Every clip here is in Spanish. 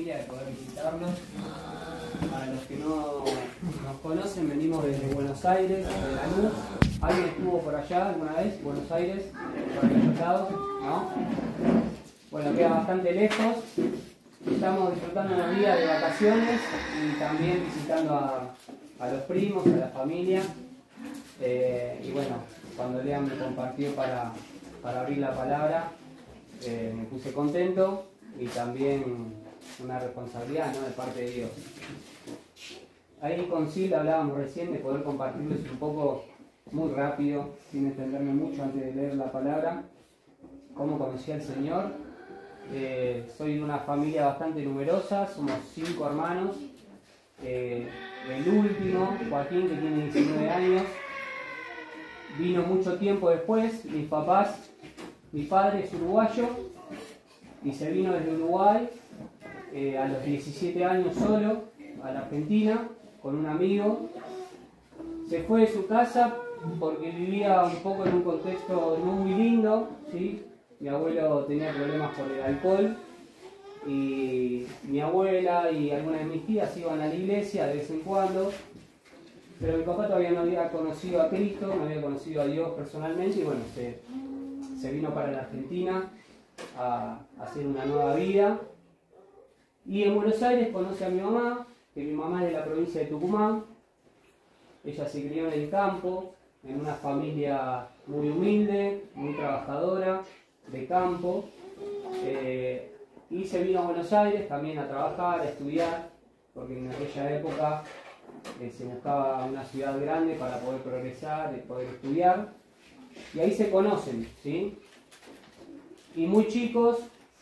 familia de poder visitarlos. Para los que no nos conocen, venimos desde Buenos Aires, de Lanús. ¿Alguien estuvo por allá alguna vez? Buenos Aires, por aquellos lados, ¿no? Bueno, queda bastante lejos. Estamos disfrutando unos días de vacaciones y también visitando a los primos, a la familia. Y bueno, cuando Lea me compartió para abrir la palabra, me puse contento y también una responsabilidad, ¿no?, de parte de Dios. Ahí con Sil hablábamos recién de poder compartirles un poco, muy rápido, sin extenderme mucho antes de leer la palabra, cómo conocí al Señor. Soy de una familia bastante numerosa, somos 5 hermanos. El último, Joaquín, que tiene 19 años, vino mucho tiempo después. Mis papás, mi padre es uruguayo y se vino desde Uruguay a los 17 años solo a la Argentina con un amigo. Se fue de su casa porque vivía un poco en un contexto no muy lindo, ¿sí? Mi abuelo tenía problemas por el alcohol y mi abuela y algunas de mis tías iban a la iglesia de vez en cuando, pero mi papá todavía no había conocido a Cristo, no había conocido a Dios personalmente y bueno, se vino para la Argentina a hacer una nueva vida. Y en Buenos Aires conoce a mi mamá, que mi mamá es de la provincia de Tucumán. Ella se crió en el campo, en una familia muy humilde, muy trabajadora, de campo. Y se vino a Buenos Aires también a trabajar, a estudiar, porque en aquella época se buscaba una ciudad grande para poder progresar, poder estudiar. Y ahí se conocen, ¿sí? Y muy chicos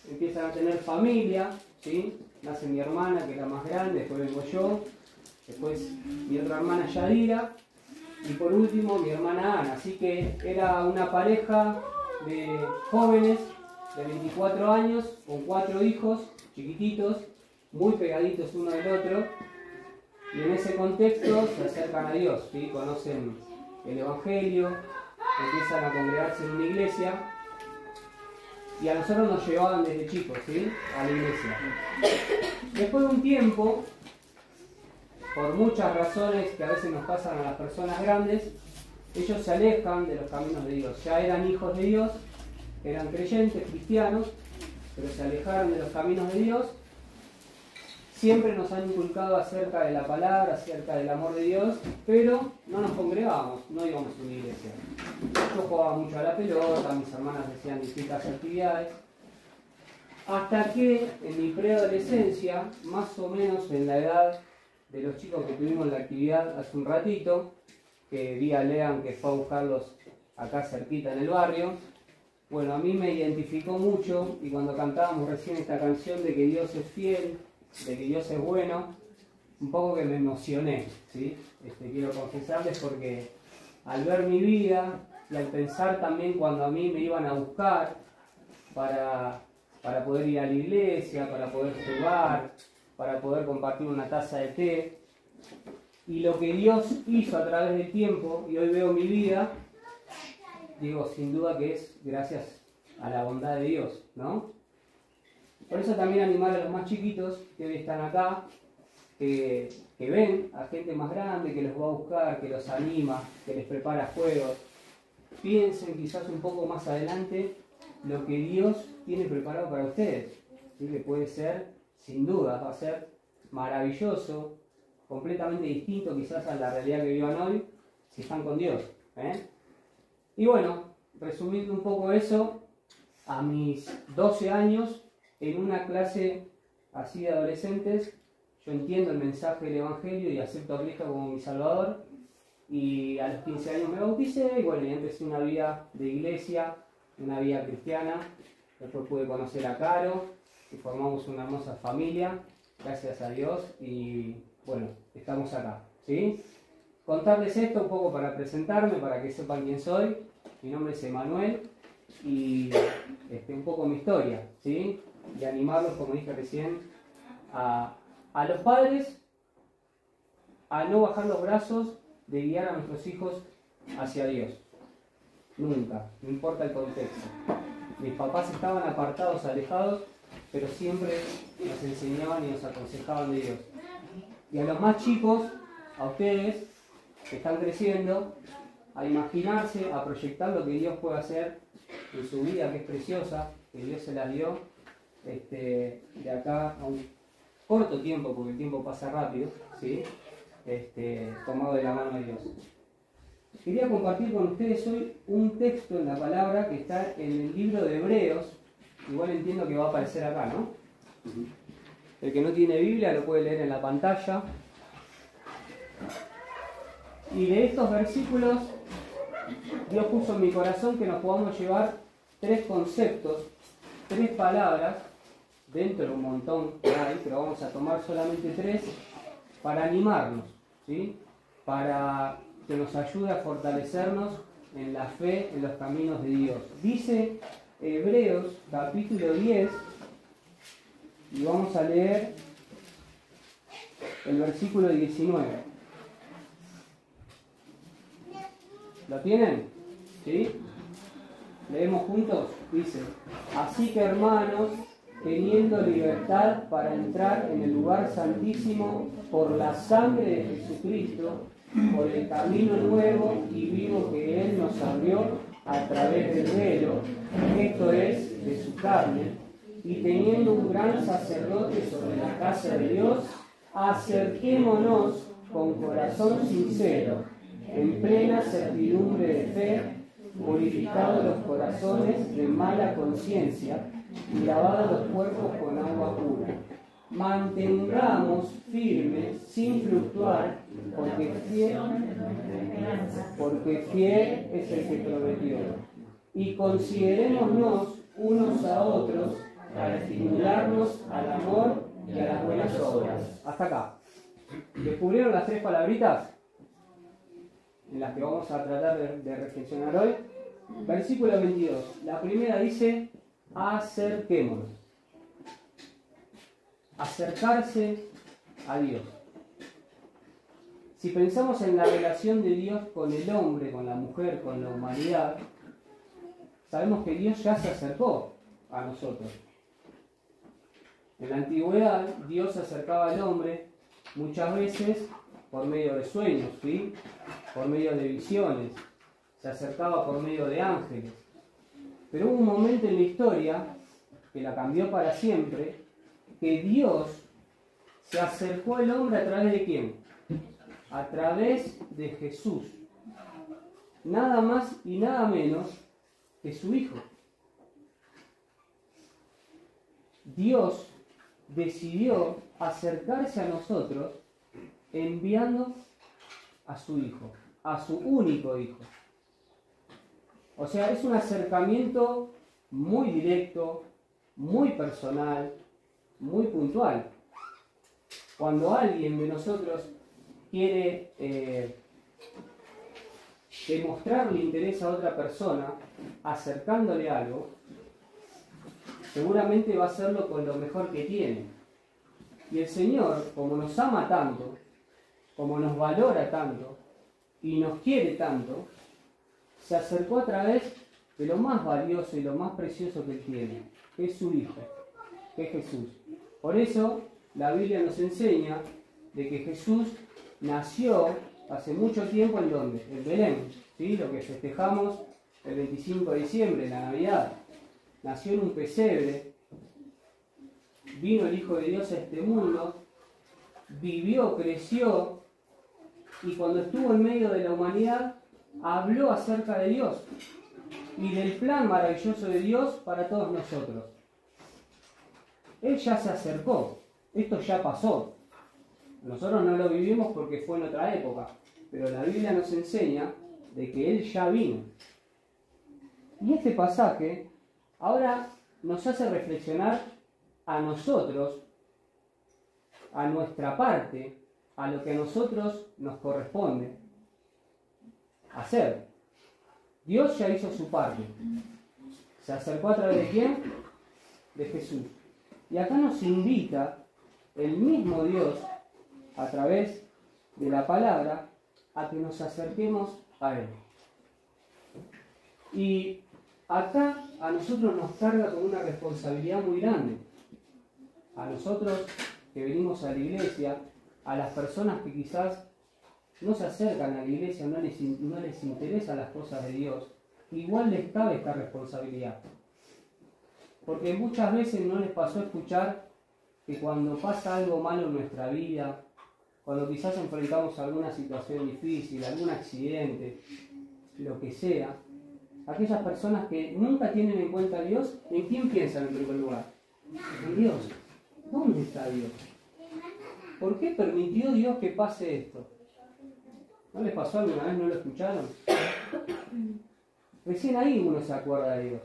empiezan a tener familia, ¿sí? Nace mi hermana, que era más grande, después vengo yo, después mi otra hermana Yadira, y por último mi hermana Ana. Así que era una pareja de jóvenes de 24 años, con 4 hijos chiquititos, muy pegaditos uno del otro, y en ese contexto se acercan a Dios, ¿sí? Conocen el Evangelio, empiezan a congregarse en una iglesia, y a nosotros nos llevaban desde chicos, ¿sí?, a la iglesia. Después de un tiempo, por muchas razones que a veces nos pasan a las personas grandes, ellos se alejan de los caminos de Dios. Ya eran hijos de Dios, eran creyentes, cristianos, pero se alejaron de los caminos de Dios. Siempre nos han inculcado acerca de la palabra, acerca del amor de Dios, pero no nos congregábamos, no íbamos a una iglesia. Yo jugaba mucho a la pelota, mis hermanas hacían distintas actividades, hasta que en mi preadolescencia, más o menos en la edad de los chicos que tuvimos la actividad hace un ratito, que vi a Lean que fue a buscarlos acá cerquita en el barrio, bueno, a mí me identificó mucho, y cuando cantábamos recién esta canción de que Dios es fiel, de que Dios es bueno, un poco que me emocioné, ¿sí? Quiero confesarles, porque al ver mi vida y al pensar también cuando a mí me iban a buscar para poder ir a la iglesia, para poder jugar, para poder compartir una taza de té, y lo que Dios hizo a través del tiempo, y hoy veo mi vida, digo, sin duda que es gracias a la bondad de Dios, ¿no? Por eso también animar a los más chiquitos que hoy están acá, que ven a gente más grande, que los va a buscar, que los anima, que les prepara juegos. Piensen quizás un poco más adelante lo que Dios tiene preparado para ustedes, ¿sí? Que puede ser, sin duda, va a ser maravilloso, completamente distinto quizás a la realidad que vivan hoy, si están con Dios, ¿eh? Y bueno, resumiendo un poco eso, a mis 12 años, en una clase así de adolescentes, yo entiendo el mensaje del Evangelio y acepto a Cristo como mi Salvador, y a los 15 años me bauticé, y bueno, y empecé una vida de iglesia, una vida cristiana. Después pude conocer a Caro y formamos una hermosa familia, gracias a Dios, y bueno, estamos acá, ¿sí? Contarles esto un poco para presentarme, para que sepan quién soy. Mi nombre es Emanuel y un poco mi historia, ¿sí? Y animarlos, como dije recién, a los padres a no bajar los brazos, de guiar a nuestros hijos hacia Dios. Nunca, no importa el contexto. Mis papás estaban apartados, alejados, pero siempre nos enseñaban y nos aconsejaban de Dios. Y a los más chicos, a ustedes que están creciendo, a imaginarse, a proyectar lo que Dios puede hacer en su vida, que es preciosa, que Dios se la dio de acá a un corto tiempo, porque el tiempo pasa rápido, ¿sí? Tomado de la mano de Dios. Quería compartir con ustedes hoy un texto en la palabra que está en el libro de Hebreos. Igual entiendo que va a aparecer acá, ¿no? El que no tiene Biblia lo puede leer en la pantalla. Y de estos versículos, Dios puso en mi corazón que nos podamos llevar 3 conceptos, 3 palabras, dentro de un montón que hay, pero vamos a tomar solamente 3 para animarnos, ¿sí? Para que nos ayude a fortalecernos en la fe, en los caminos de Dios. Dice Hebreos capítulo 10, y vamos a leer el versículo 19. ¿Lo tienen? ¿Sí? Leemos juntos. Dice: así que, hermanos, teniendo libertad para entrar en el lugar santísimo por la sangre de Jesucristo, por el camino nuevo y vivo que Él nos abrió a través del velo, esto es, de su carne, y teniendo un gran sacerdote sobre la casa de Dios, acerquémonos con corazón sincero, en plena certidumbre de fe, purificados los corazones de mala conciencia y lavados los cuerpos con agua pura. Mantengamos firmes sin fluctuar, porque fiel es el que prometió. Y considerémonos unos a otros para estimularnos al amor y a las buenas obras. Hasta acá. ¿Descubrieron las 3 palabritas en las que vamos a tratar de reflexionar hoy? Versículo 22. La primera dice: acerquémonos. Acercarse a Dios. Si pensamos en la relación de Dios con el hombre, con la mujer, con la humanidad, sabemos que Dios ya se acercó a nosotros. En la antigüedad, Dios se acercaba al hombre muchas veces por medio de sueños, ¿sí? Por medio de visiones, se acercaba por medio de ángeles. Pero hubo un momento en la historia que la cambió para siempre, que Dios se acercó al hombre a través de ¿quién? A través de Jesús. Nada más y nada menos que su Hijo. Dios decidió acercarse a nosotros enviando a su Hijo, a su único Hijo. O sea, es un acercamiento muy directo, muy personal, muy puntual. Cuando alguien de nosotros quiere demostrarle interés a otra persona, acercándole algo, seguramente va a hacerlo con lo mejor que tiene. Y el Señor, como nos ama tanto, como nos valora tanto y nos quiere tanto, se acercó a través de lo más valioso y lo más precioso que Él tiene, que es su Hijo, que es Jesús. Por eso la Biblia nos enseña de que Jesús nació hace mucho tiempo ¿en dónde? En Belén, ¿sí? Lo que festejamos el 25 de diciembre, la Navidad. Nació en un pesebre, vino el Hijo de Dios a este mundo, vivió, creció, y cuando estuvo en medio de la humanidad, habló acerca de Dios y del plan maravilloso de Dios para todos nosotros. Él ya se acercó, esto ya pasó. Nosotros no lo vivimos porque fue en otra época, pero la Biblia nos enseña de que Él ya vino. Y este pasaje ahora nos hace reflexionar a nosotros, a nuestra parte, a lo que a nosotros nos corresponde hacer. Dios ya hizo su parte. Se acercó a través de ¿quién? De Jesús. Y acá nos invita el mismo Dios, a través de la palabra, a que nos acerquemos a Él. Y acá a nosotros nos carga con una responsabilidad muy grande. a nosotros que venimos a la iglesia, a las personas que quizás no se acercan a la iglesia, no les interesan las cosas de Dios, igual les cabe esta responsabilidad. Porque muchas veces no les pasó a escuchar que cuando pasa algo malo en nuestra vida, cuando quizás enfrentamos alguna situación difícil, algún accidente, lo que sea, aquellas personas que nunca tienen en cuenta a Dios, ¿en quién piensan en primer lugar? En Dios. ¿Dónde está Dios? ¿Por qué permitió Dios que pase esto? ¿No les pasó alguna vez? ¿No lo escucharon? Recién ahí uno se acuerda de Dios.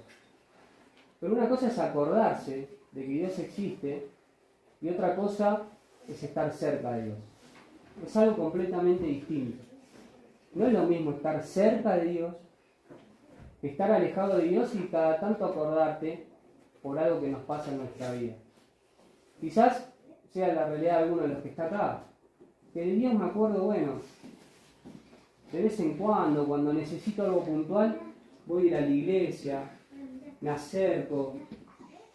Pero una cosa es acordarse de que Dios existe y otra cosa es estar cerca de Dios. Es algo completamente distinto. No es lo mismo estar cerca de Dios que estar alejado de Dios y cada tanto acordarte por algo que nos pasa en nuestra vida. Quizás sea la realidad de alguno de los que está acá. Que de Dios me acuerdo, bueno, de vez en cuando necesito algo puntual, voy a ir a la iglesia, me acerco,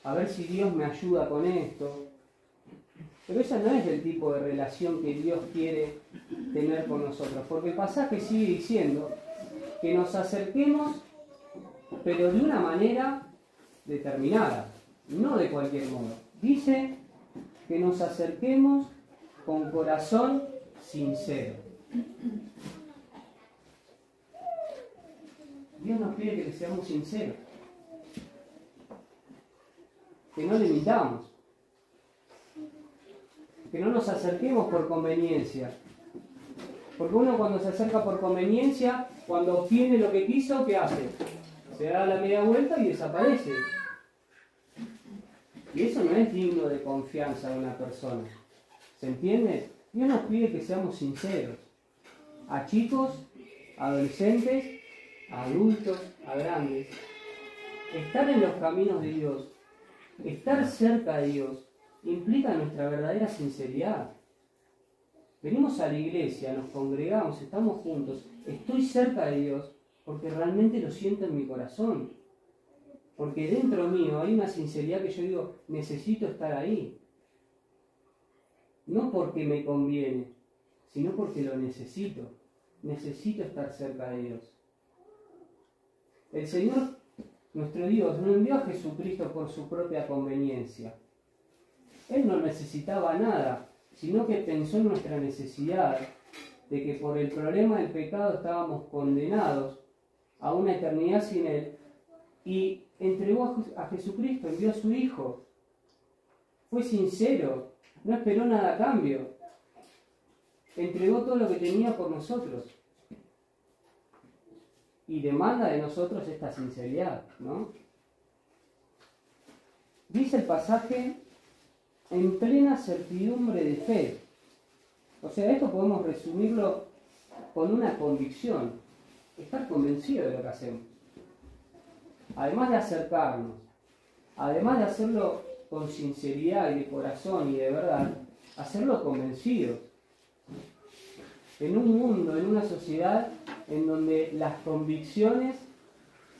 a ver si Dios me ayuda con esto. Pero esa no es el tipo de relación que Dios quiere tener con nosotros. Porque el pasaje sigue diciendo que nos acerquemos, pero de una manera determinada, no de cualquier modo. Dice que nos acerquemos con corazón sincero. Dios nos pide que seamos sinceros, que no le mintamos, que no nos acerquemos por conveniencia. Porque uno cuando se acerca por conveniencia, cuando obtiene lo que quiso, ¿qué hace? Se da la media vuelta y desaparece. Y eso no es digno de confianza de una persona. ¿Se entiende? Dios nos pide que seamos sinceros. A chicos, a adolescentes, a adultos, a grandes. Estar en los caminos de Dios, estar cerca de Dios, implica nuestra verdadera sinceridad. Venimos a la iglesia, nos congregamos, estamos juntos. Estoy cerca de Dios porque realmente lo siento en mi corazón. Porque dentro mío hay una sinceridad que yo digo, necesito estar ahí. No porque me conviene, sino porque lo necesito. Necesito estar cerca de Dios. El Señor, nuestro Dios, no envió a Jesucristo por su propia conveniencia. Él no necesitaba nada, sino que pensó en nuestra necesidad, de que por el problema del pecado estábamos condenados a una eternidad sin Él, y entregó a Jesucristo, envió a su Hijo. Fue sincero, no esperó nada a cambio. Entregó todo lo que tenía por nosotros. Y demanda de nosotros esta sinceridad, ¿no? Dice el pasaje, en plena certidumbre de fe. O sea, esto podemos resumirlo con una convicción, estar convencido de lo que hacemos. Además de acercarnos, además de hacerlo con sinceridad y de corazón y de verdad, hacerlo convencidos. En un mundo, en una sociedad en donde las convicciones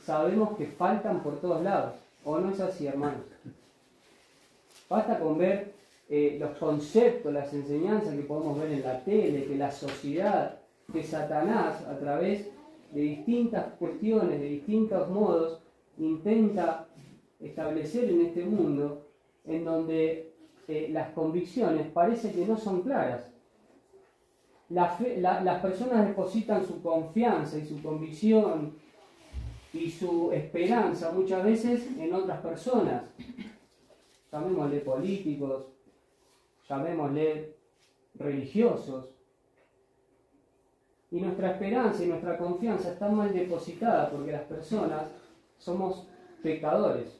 sabemos que faltan por todos lados. ¿O no es así, hermanos? Basta con ver los conceptos, las enseñanzas que podemos ver en la tele, que la sociedad, que Satanás, a través de distintas cuestiones, de distintos modos, intenta establecer en este mundo, en donde las convicciones parece que no son claras. Las personas depositan su confianza y su convicción y su esperanza muchas veces en otras personas. Llamémosle políticos, llamémosle religiosos. Y nuestra esperanza y nuestra confianza está mal depositada porque las personas somos pecadores.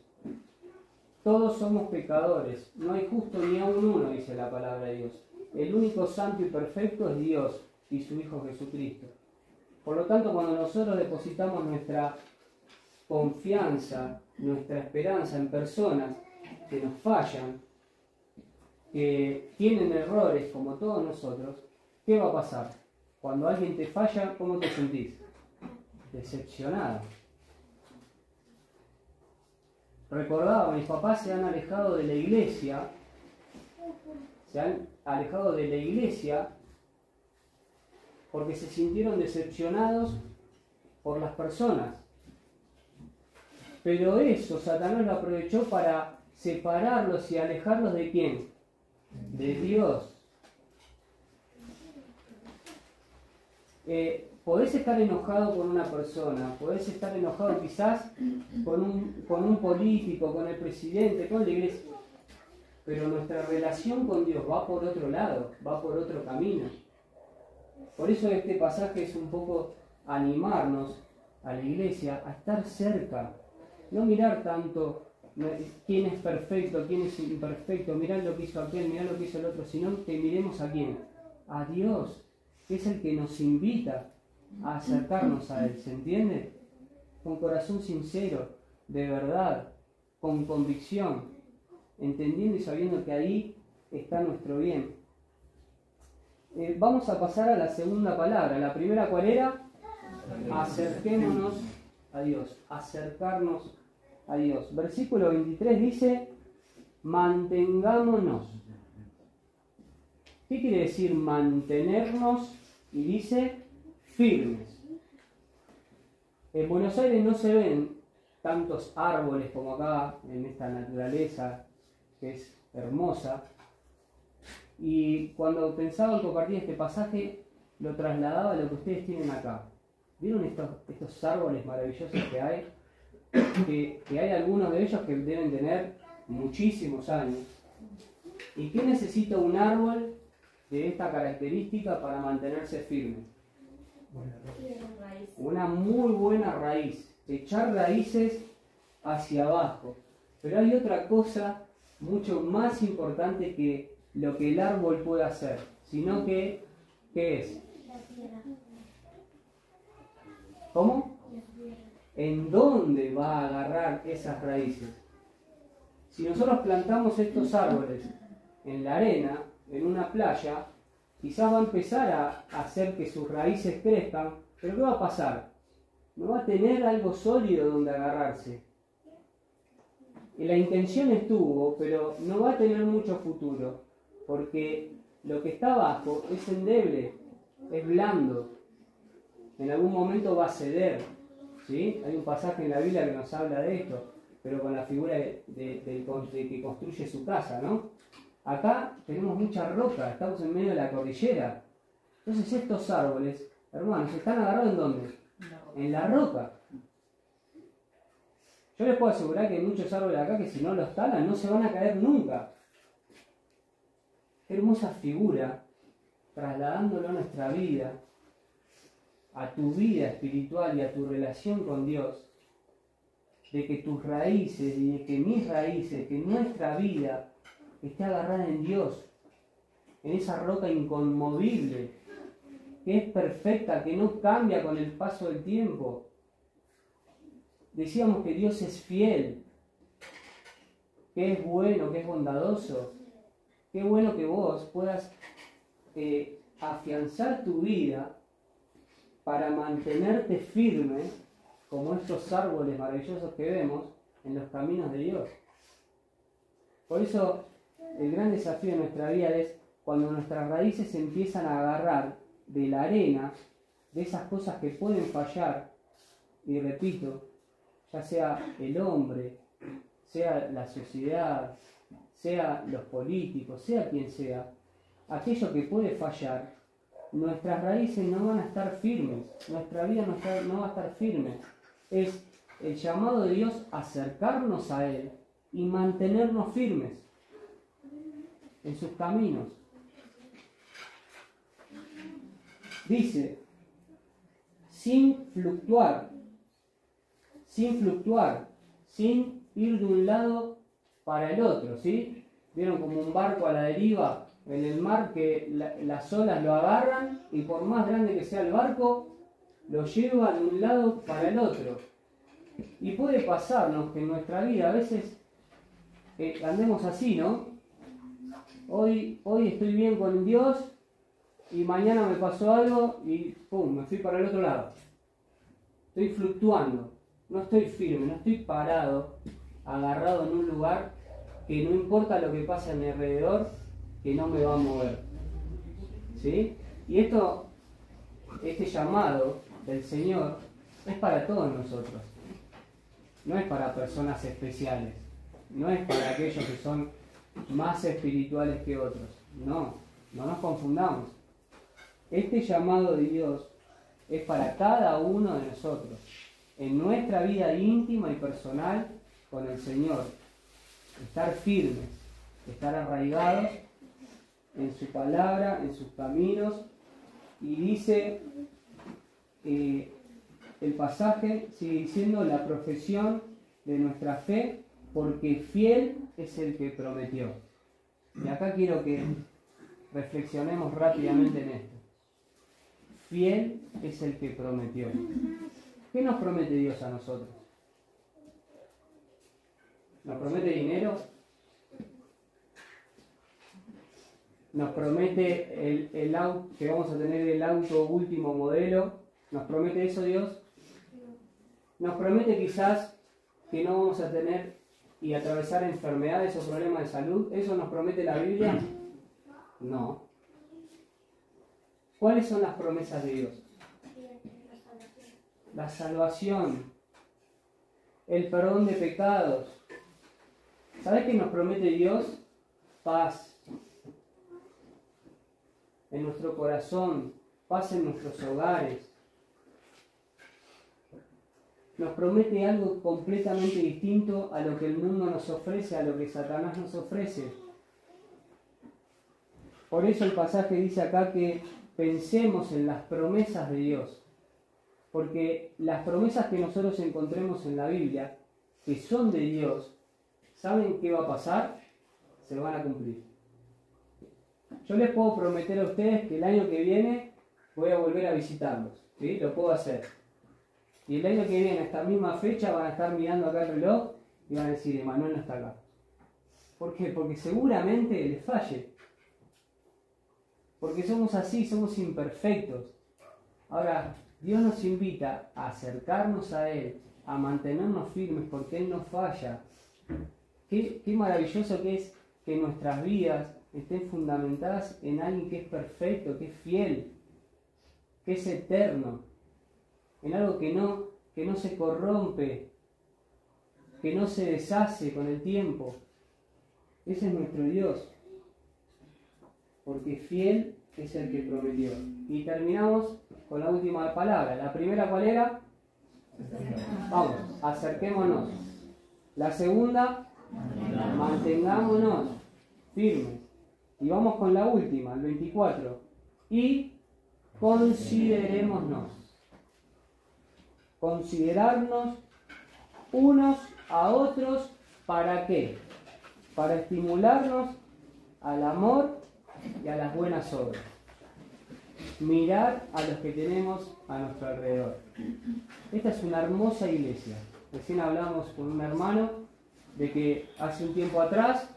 Todos somos pecadores. No hay justo ni aun uno, dice la palabra de Dios. El único santo y perfecto es Dios y su Hijo Jesucristo. Por lo tanto, cuando nosotros depositamos nuestra confianza, nuestra esperanza en personas que nos fallan, que tienen errores como todos nosotros, ¿qué va a pasar? Cuando alguien te falla, ¿cómo te sentís? Decepcionado. Recordaba, mis papás se han alejado de la iglesia se han alejado de la iglesia porque se sintieron decepcionados por las personas. Pero eso Satanás lo aprovechó para separarlos y alejarlos ¿de quién? De Dios. Podés estar enojado con una persona, podés estar enojado quizás con un político, con el presidente, con la iglesia, pero nuestra relación con Dios va por otro lado, va por otro camino. Por eso este pasaje es un poco animarnos a la iglesia a estar cerca, no mirar tanto quién es perfecto, quién es imperfecto, mirar lo que hizo aquel, mirar lo que hizo el otro, sino que miremos a quién, a Dios, que es el que nos invita a acercarnos a Él, ¿se entiende? Con corazón sincero, de verdad, con convicción, entendiendo y sabiendo que ahí está nuestro bien. Vamos a pasar a la segunda palabra. La primera, ¿cuál era? Acerquémonos a Dios, acercarnos a Dios. Versículo 23 dice, mantengámonos. ¿Qué quiere decir mantenernos? Y dice, firmes. En Buenos Aires no se ven tantos árboles como acá, en esta naturaleza que es hermosa. Y cuando pensaba en compartir este pasaje, lo trasladaba a lo que ustedes tienen acá. ¿Vieron estos árboles maravillosos que hay? Que hay algunos de ellos que deben tener muchísimos años. ¿Y qué necesita un árbol de esta característica para mantenerse firme? Una muy buena raíz, echar raíces hacia abajo. Pero hay otra cosa mucho más importante que lo que el árbol puede hacer, sino que, ¿qué es? ¿Cómo? ¿En dónde va a agarrar esas raíces? Si nosotros plantamos estos árboles en la arena, en una playa, quizás va a empezar a hacer que sus raíces crezcan, pero ¿qué va a pasar? No va a tener algo sólido donde agarrarse. Y la intención estuvo, pero no va a tener mucho futuro, porque lo que está abajo es endeble, es blando. En algún momento va a ceder, ¿sí? Hay un pasaje en la Biblia que nos habla de esto, pero con la figura de que construye su casa, ¿no? Acá tenemos mucha roca, estamos en medio de la cordillera. Entonces estos árboles, hermanos, ¿están agarrados en dónde? En la roca. Yo les puedo asegurar que hay muchos árboles acá que si no los talan no se van a caer nunca. Qué hermosa figura, trasladándolo a nuestra vida, a tu vida espiritual y a tu relación con Dios, de que tus raíces y de que mis raíces, que nuestra vida esté agarrada en Dios, en esa roca inconmovible, que es perfecta, que no cambia con el paso del tiempo. Decíamos que Dios es fiel, que es bueno, que es bondadoso. Qué bueno que vos puedas afianzar tu vida para mantenerte firme, como estos árboles maravillosos que vemos, en los caminos de Dios. Por eso, el gran desafío de nuestra vida es cuando nuestras raíces se empiezan a agarrar de la arena, de esas cosas que pueden fallar, y repito, ya sea el hombre, sea la sociedad, sea los políticos, sea quien sea, aquello que puede fallar, nuestras raíces no van a estar firmes, nuestra vida no va a estar firme. Es el llamado de Dios a acercarnos a Él y mantenernos firmes en sus caminos. Dice, sin fluctuar, sin ir de un lado para el otro, ¿sí? ¿Vieron como un barco a la deriva en el mar que las olas lo agarran y por más grande que sea el barco, lo lleva de un lado para el otro? Y puede pasarnos que en nuestra vida a veces andemos así, ¿no? Hoy estoy bien con Dios y mañana me pasó algo y ¡pum!, me fui para el otro lado. Estoy fluctuando, no estoy firme, no estoy parado, agarrado en un lugar que no importa lo que pase a mi alrededor, que no me va a mover. ¿Sí? Y este llamado del Señor es para todos nosotros. No es para personas especiales. No es para aquellos que son más espirituales que otros. No nos confundamos. Este llamado de Dios es para cada uno de nosotros, en nuestra vida íntima y personal con el Señor. Estar firmes, estar arraigados en su palabra, en sus caminos. Y dice, el pasaje sigue diciendo la profesión de nuestra fe, porque fiel es el que prometió. Y acá quiero que reflexionemos rápidamente en esto. Fiel es el que prometió. ¿Qué nos promete Dios a nosotros? ¿Nos promete dinero? ¿Nos promete el auto, que vamos a tener el auto último modelo? ¿Nos promete eso Dios? ¿Nos promete quizás que no vamos a tener y atravesar enfermedades o problemas de salud? ¿Eso nos promete la Biblia? No. ¿Cuáles son las promesas de Dios? La salvación, el perdón de pecados. ¿Sabes qué nos promete Dios? Paz en nuestro corazón, paz en nuestros hogares. Nos promete algo completamente distinto a lo que el mundo nos ofrece, a lo que Satanás nos ofrece. Por eso el pasaje dice acá que pensemos en las promesas de Dios. Porque las promesas que nosotros encontremos en la Biblia, que son de Dios, ¿saben qué va a pasar? Se van a cumplir. Yo les puedo prometer a ustedes que el año que viene voy a volver a visitarlos. ¿Sí? Lo puedo hacer. Y el año que viene, a esta misma fecha, van a estar mirando acá el reloj y van a decir, Emanuel no está acá. ¿Por qué? Porque seguramente les falle. Porque somos así, somos imperfectos. Ahora, Dios nos invita a acercarnos a Él, a mantenernos firmes, porque Él no falla. Qué maravilloso que es que nuestras vidas estén fundamentadas en alguien que es perfecto, que es fiel, que es eterno, en algo que no se corrompe, que no se deshace con el tiempo. Ese es nuestro Dios, porque fiel es el que prometió. Y terminamos con la última palabra. La primera, ¿cuál era? Vamos, acerquémonos. La segunda, mantengámonos firmes. Y vamos con la última, el 24. Y considerémonos. Considerarnos unos a otros, ¿para qué? Para estimularnos al amor y a las buenas obras. Mirar a los que tenemos a nuestro alrededor. Esta es una hermosa iglesia. Recién hablamos con un hermano de que hace un tiempo atrás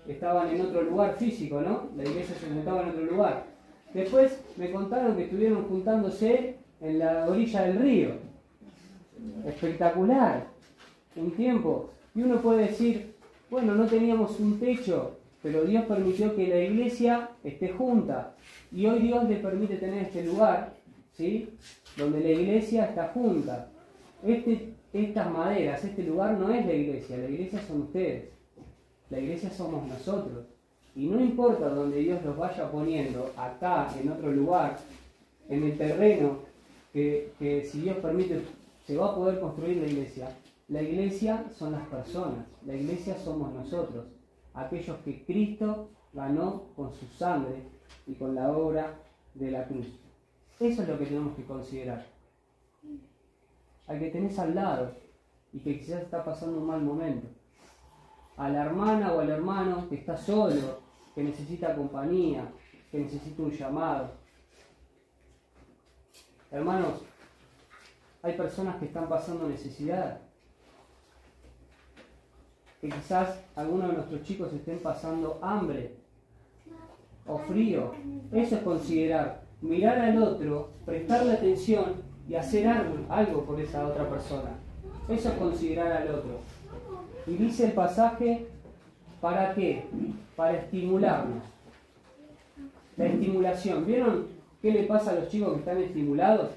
estaban en otro lugar físico, ¿no? La iglesia se juntaba en otro lugar. Después me contaron que estuvieron juntándose en la orilla del río. Espectacular. Un tiempo. Y uno puede decir, bueno, no teníamos un techo, pero Dios permitió que la iglesia esté junta. Y hoy Dios le permite tener este lugar, ¿sí? Donde la iglesia está junta. Estas maderas, este lugar no es la iglesia son ustedes. La iglesia somos nosotros. Y no importa donde Dios los vaya poniendo, acá, en otro lugar, en el terreno, que si Dios permite se va a poder construir la iglesia. La iglesia son las personas, la iglesia somos nosotros, aquellos que Cristo ganó con su sangre y con la obra de la cruz. Eso es lo que tenemos que considerar. Al que tenés al lado y que quizás está pasando un mal momento. A la hermana o al hermano que está solo, que necesita compañía, que necesita un llamado. Hermanos, hay personas que están pasando necesidad. Que quizás algunos de nuestros chicos estén pasando hambre o frío. Eso es considerar, mirar al otro, prestarle atención y hacer algo por esa otra persona. Eso es considerar al otro. Y dice el pasaje, ¿para qué? Para estimularnos. La estimulación. ¿Vieron qué le pasa a los chicos que están estimulados?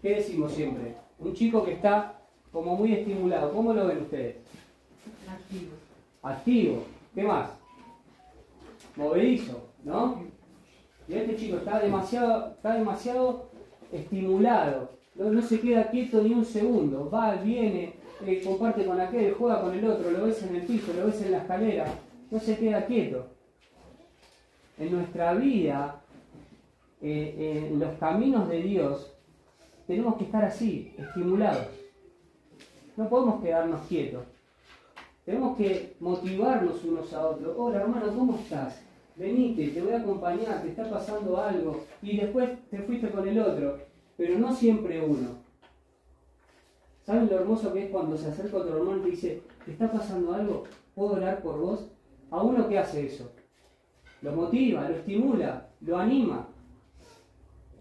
¿Qué decimos siempre? Un chico que está como muy estimulado, ¿cómo lo ven ustedes? Activo. Activo. ¿Qué más? Movedizo, ¿no? Y este chico está demasiado estimulado. No se queda quieto ni un segundo. Va, viene, comparte con aquel, juega con el otro, lo ves en el piso, lo ves en la escalera. No se queda quieto. En nuestra vida, en los caminos de Dios, tenemos que estar así, estimulados. No podemos quedarnos quietos. Tenemos que motivarnos unos a otros. Hola hermano, ¿cómo estás? Venite, te voy a acompañar, te está pasando algo. Y después te fuiste con el otro. Pero no siempre uno. ¿Saben lo hermoso que es cuando se acerca otro hermano y te dice, ¿te está pasando algo? ¿Puedo orar por vos? A uno que hace eso. Lo motiva, lo estimula, lo anima.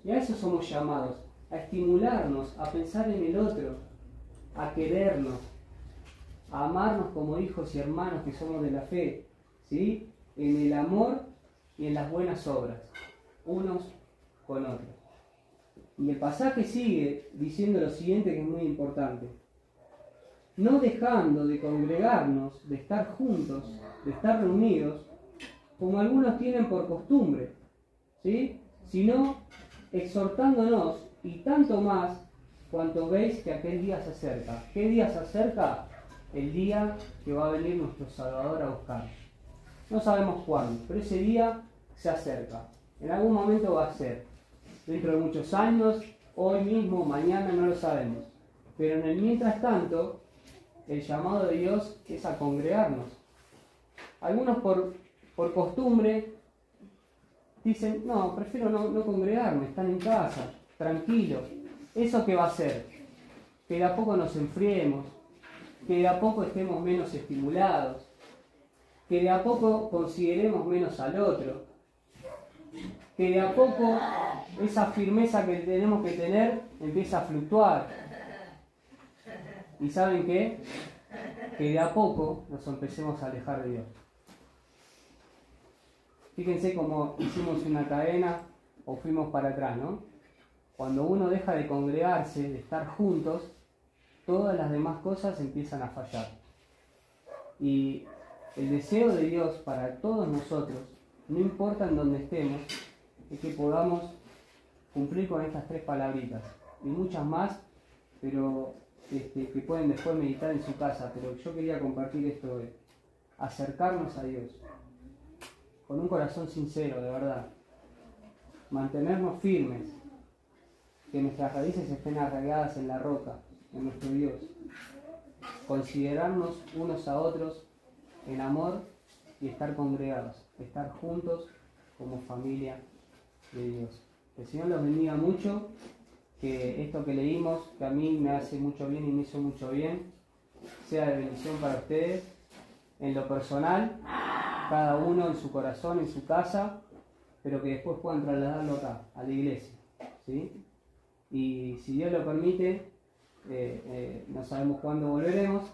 Y a eso somos llamados. A estimularnos, a pensar en el otro, a querernos, a amarnos como hijos y hermanos que somos de la fe, ¿sí? En el amor y en las buenas obras, unos con otros. Y el pasaje sigue diciendo lo siguiente, que es muy importante. No dejando de congregarnos, de estar juntos, de estar reunidos, como algunos tienen por costumbre, ¿sí? Sino exhortándonos, y tanto más cuanto veis que aquel día se acerca. ¿Qué día se acerca? El día que va a venir nuestro Salvador a buscar. No sabemos cuándo, pero ese día se acerca. En algún momento va a ser. Dentro de muchos años, hoy mismo, mañana, no lo sabemos. Pero en el mientras tanto, el llamado de Dios es a congregarnos. Algunos por costumbre dicen, no, prefiero no congregarme, están en casa, tranquilos. ¿Eso qué va a hacer? Que de a poco nos enfriemos, que de a poco estemos menos estimulados, que de a poco consideremos menos al otro, que de a poco esa firmeza que tenemos que tener empieza a fluctuar. ¿Y saben qué? Que de a poco nos empecemos a alejar de Dios. Fíjense cómo hicimos una cadena o fuimos para atrás, ¿no? Cuando uno deja de congregarse, de estar juntos, todas las demás cosas empiezan a fallar. Y el deseo de Dios para todos nosotros, no importa en dónde estemos, es que podamos cumplir con estas 3 palabritas y muchas más, pero que pueden después meditar en su casa. Pero yo quería compartir esto hoy: acercarnos a Dios con un corazón sincero, de verdad, mantenernos firmes, que nuestras raíces estén arraigadas en la roca, en nuestro Dios, considerarnos unos a otros en amor y estar congregados, estar juntos como familia de Dios. Que el Señor los bendiga mucho, que esto que leímos, que a mí me hace mucho bien y me hizo mucho bien, sea de bendición para ustedes, en lo personal, cada uno en su corazón, en su casa, pero que después puedan trasladarlo acá, a la iglesia, ¿sí? Y si Dios lo permite, no sabemos cuándo volveremos,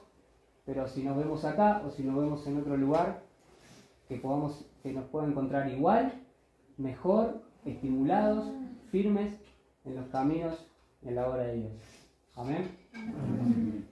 pero si nos vemos acá o si nos vemos en otro lugar, que nos pueda encontrar igual, mejor, estimulados, firmes en los caminos, en la obra de Dios. Amén.